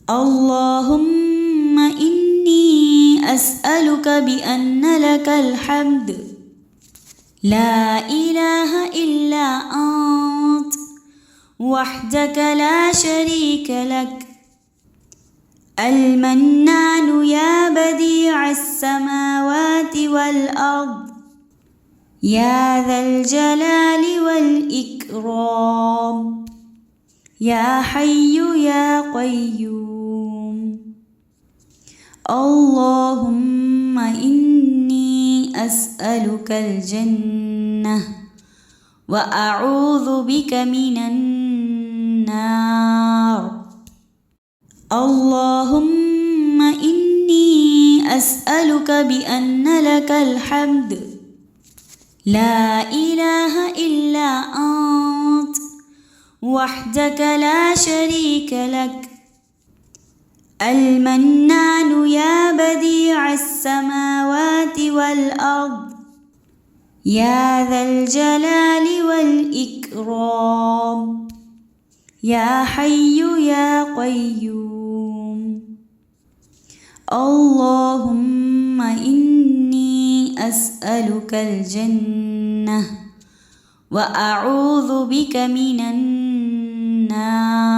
اللهم إني أسألك بأن لك الحمد لا إله إلا أنت وحدك لا شريك لك المنان يا بديع السماوات والأرض يا ذا الجلال والإكرام يا حي يا قيوم. اللهم إني أسألك الجنة وأعوذ بك من النار. اللهم إني أسألك بأن لك الحمد لا إله إلا أنت وحدك لا شريك لك المنان يا بديع السماوات والأرض يا ذا الجلال والإكرام يا حي يا قيوم. اللهم إني أسألك الجنة وأعوذ بك من النار.